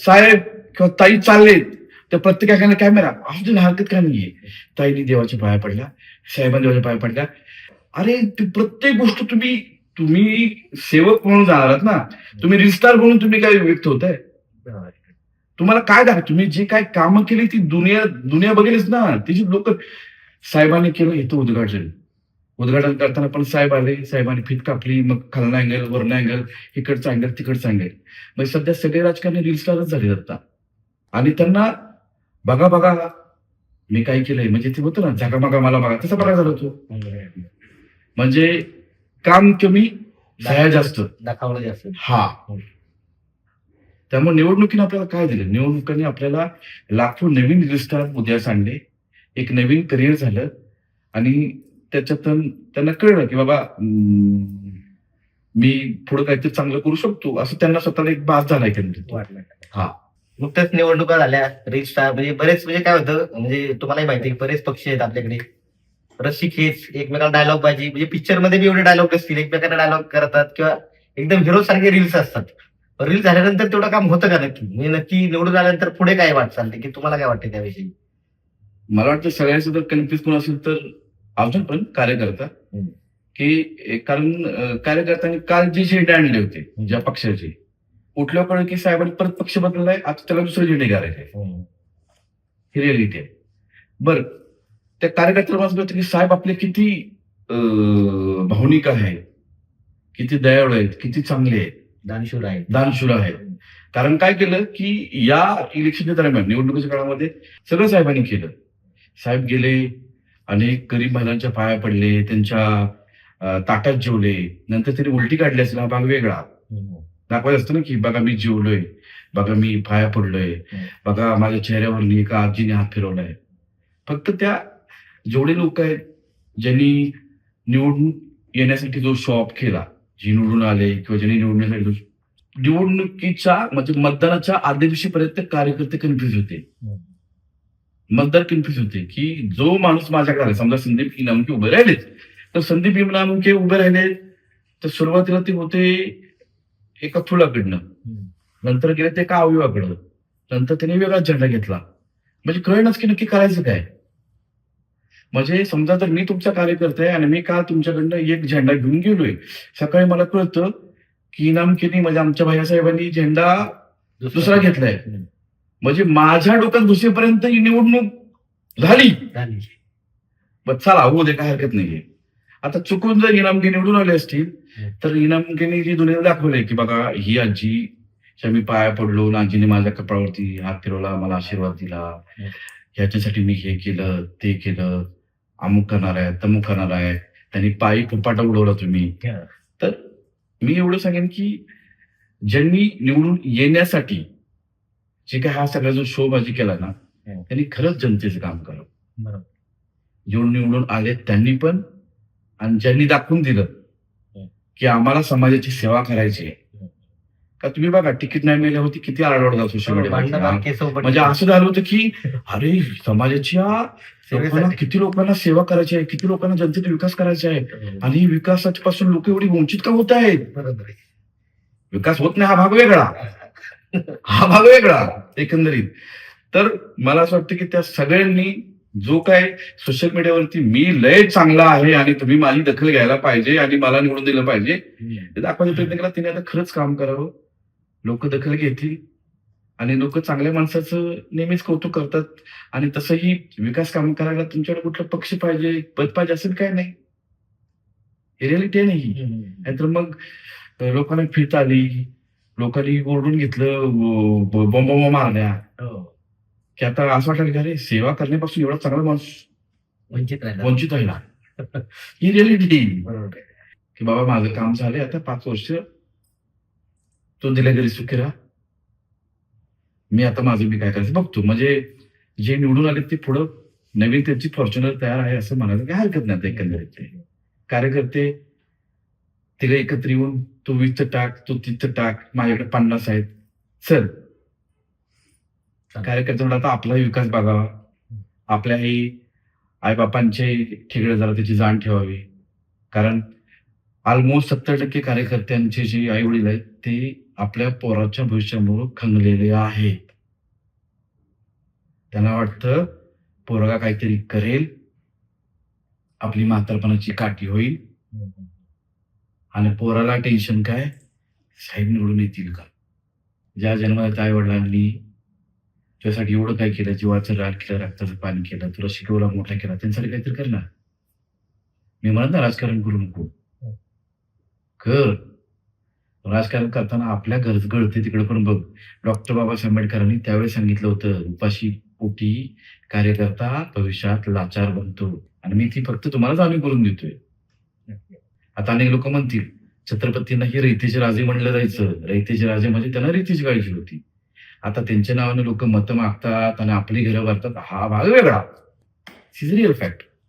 साहेब किंवा ताई चाललेत तर प्रत्येकाकडे कॅमेरा अजून हरकत का नाहीये. ताईने देवाच्या पाया पडल्या, साहेबांनी देवाच्या पाया पडल्या. अरे ती प्रत्येक गोष्ट तुम्ही तुम्ही सेवक म्हणून जाणार आहात ना, तुम्ही रिस्टार म्हणून तुम्ही काय व्यक्त होताय. तुम्हाला काय दाखव, तुम्ही जे काय कामं केली ती दुनिया दुनिया बघेलच ना. तिची लोक साहेबांनी केलं इथं उद्घाटन करताना पण साहेब आले, साहेबांनी फीत कापली, मग खालना अँगल वरना अँगल, इकडचा अँगल तिकडचा अँगल. मग सध्या सगळे राजकारणी रील स्टारच झाले आता. आणि त्यांना बघा बघा मी काय केलंय, म्हणजे ते होतं ना झाका बघा मला बघा, तसा बघा झाला तो. म्हणजे काम कमी सह्या जास्त, दाखवलं जास्त. हा. त्यामुळे निवडणुकीने आपल्याला काय दिलं, निवडणुकांनी आपल्याला लाखो नवीन रिस्टार उदयास आणले, एक नवीन करिअर झालं. आणि त्याच्यातून त्यांना कळलं की बाबा मी पुढे काहीतरी चांगलं करू शकतो, असं त्यांना स्वतःला एक बास झाला वाटलं. हा. नुकत्याच निवडणुका झाल्या, रील स्टार म्हणजे बरेच, म्हणजे काय होतं, म्हणजे तुम्हालाही माहिती आहे बरेच पक्ष आहेत आपल्याकडे. रसिकेच एकमेकाला डायलॉग बाजी, म्हणजे पिक्चर मध्ये बी एवढे डायलॉग असतील, एकमेकांना डायलॉग करतात किंवा एकदम हिरो सारखे रील्स असतात. रील झाल्यानंतर तेवढं काम होतं का नक्की, म्हणजे नक्की निवडून आल्यानंतर पुढे काय वाट चालते, की तुम्हाला काय वाटते त्याविषयी? मला वाटतं सगळ्यांचं जर कन्फ्युज कोण असेल तर अजून पण कार्यकर्ता, की कारण कार्यकर्त्यांनी काल जे झेंडे आणले होते ज्या पक्षाचे, उठल्यावर कळलं की साहेबांनी परत पक्ष बदललाय, आता त्याला दुसरे झेंडे करायचे. ही रिअलिटी आहे. बरं, त्या कार्यकर्त्याला माझं कळतं की साहेब आपले किती भावनिक आहेत, किती दयाळू आहेत, किती चांगले आहेत, दानशूर आहेत. कारण काय केलं की या इलेक्शनच्या दरम्यान निवडणुकीच्या काळामध्ये सगळं साहेबांनी केलं. साहेब गेले, अनेक गरीब महिलांच्या पाया पडले, त्यांच्या ताटात जेवले. नंतर त्यांनी उलटी काढली असेल, हा भाग वेगळा. दाखवायचं असतं ना की बघा मी जेवलोय, बघा मी पाया पडलोय, बघा माझ्या चेहऱ्यावर एका आजीने हात फिरवलाय. फक्त त्या जेवढे लोक आहेत ज्यांनी निवडून येण्यासाठी जो शो ऑफ केला, जे निवडून आले किंवा ज्यांनी निवडणुकीच्या म्हणजे मतदानाच्या आदल्या दिवशीपर्यंत कार्यकर्ते कन्फ्युज होते, मतदार कन्फ्युज होते की जो माणूस माझ्याकडे आला, समजा संदीप इनामके उभे राहिले, तर संदीप इनामके उभे राहिले तर सुरुवातीला ते होते एका फुलाकडनं, नंतर गेले ते एका अवयवाकडं, नंतर त्याने वेगळाच झेंडा घेतला. म्हणजे कळणच की नक्की करायचं काय. म्हणजे समजा जर मी तुमचा कार्यकर्ता आहे आणि मी का तुमच्याकडनं एक झेंडा घेऊन गेलोय, सकाळी मला कळतं की इनामकेनी म्हणजे आमच्या भैयासाहेबांनी झेंडा दुसरा घेतलाय, म्हणजे माझ्या डोक्यात घुसेपर्यंत ही निवडणूक झाली. बस चला होऊ दे, काय हरकत नाहीये. आता चुकून जर इनामके निवडून आले असतील तर इनामकेने जी दुनियाला दाखवलंय की बघा ही आजी मी पाया पडलो, आजीने माझ्या कपाळावरती हात फिरवला, मला आशीर्वाद दिला, ह्याच्यासाठी मी हे केलं ते केलं, अमुक करणार आहे तमुक करणार आहे, त्यांनी पायी फुपाटा उडवला तुम्ही. तर मी एवढं सांगेन की ज्यांनी निवडून येण्यासाठी जे काय हा सगळा जो शोबाजी केला ना, त्यांनी खरंच जनतेचं काम करावं. जेवढून निवडून आले त्यांनी पण, आणि ज्यांनी दाखवून दिलं की आम्हाला समाजाची सेवा करायची आहे. का तुम्ही बघा तिकीट नाही मिळाल्यावरती किती आरडाओरडा सोशल मीडियावर. म्हणजे असं झालं होतं की अरे समाजाच्या किती लोकांना सेवा करायची आहे, किती लोकांना जनतेचा विकास करायचा आहे, आणि विकासाच्या पासून लोक एवढी वंचित का होत आहेत. विकास होत नाही हा भाग वेगळा, हा भाग वेगळा एकंदरीत. तर मला असं वाटतं की त्या सगळ्यांनी जो काय सोशल मीडियावरती मी लय चांगला आहे आणि तुम्ही माझी दखल घ्यायला पाहिजे आणि मला निवडून दिलं पाहिजे ते दाखवायचा प्रयत्न केला, तिने आता खरंच काम करावं. लोक दखल घेतील आणि लोक चांगल्या माणसाचं नेहमीच कौतुक करतात. आणि तसंही विकास काम करायला तुमच्याकडे कुठला पक्ष पाहिजे, पद पाहिजे असेल काय नाही, हे रिअलिटी आहे नाही. नाहीतर मग लोकांना फित आली, लोकांनी ओरडून घेतलं, बॉम्ब मारल्या की आता असं वाटलं की अरे सेवा करण्यापासून एवढा चांगला माणूस वंचित राहिला. ही रिअलिटी की बाबा माझं काम झालंय, आता 5 वर्ष तो दिल्या घरी सुखी राहा, मी आता माझं मी काय करायचं बघतो. म्हणजे जे निवडून आले ते पुढं नवीन त्यांची फॉर्च्युनर तयार आहे असं म्हणायला काही हरकत नाही. एकंदरीत कार्यकर्ते तिला एकत्र येऊन तू 20 टाक, तू 30 टाक, माझ्याकडे 50 आहेत, चल. कार्यकर्त्यांना आता आपलाही विकास बघावा, आपल्याही आईबापांचे ठिगळे जरा त्याची जाण ठेवावी. कारण ऑलमोस्ट 70% कार्यकर्त्यांचे जे आई वडील आहेत ते आपल्या पोराच्या भविष्यामुळे खंगलेले आहेत. त्यांना वाटतं पोरगा काहीतरी करेल, आपली म्हातारपणाची काठी होईल आणि पोराला टेन्शन काय, साहेब निवडून येतील का. ज्या जन्मात आई वडिलांनी तुझ्यासाठी एवढं काय केलं, जीवाचं रान केलं, रक्ताचं पाणी केलं, तुला शिकवला, मोठा केला, त्यांच्यासाठी काहीतरी करणार. मी म्हणत ना राजकारण करू नको, कर. राजकारण करताना आपल्या गळते तिकडे पण बघ. डॉक्टर बाबासाहेब आंबेडकरांनी त्यावेळी सांगितलं होतं, उपाशी पोटी कार्यकर्ता भविष्यात लाचार बनतो. आणि मी ती फक्त तुम्हाला जाणीव करून देतोय. आता अनेक लोक म्हणतील छत्रपतींना हे रयतेचे राजे म्हणलं जायचं. रयतेचे राजे म्हणजे त्यांना रीतीची काळजी होती. आता त्यांच्या नावाने लोक मतं मागतात आणि आपली घरं भरतात, हा भाग वेगळा. Real fact.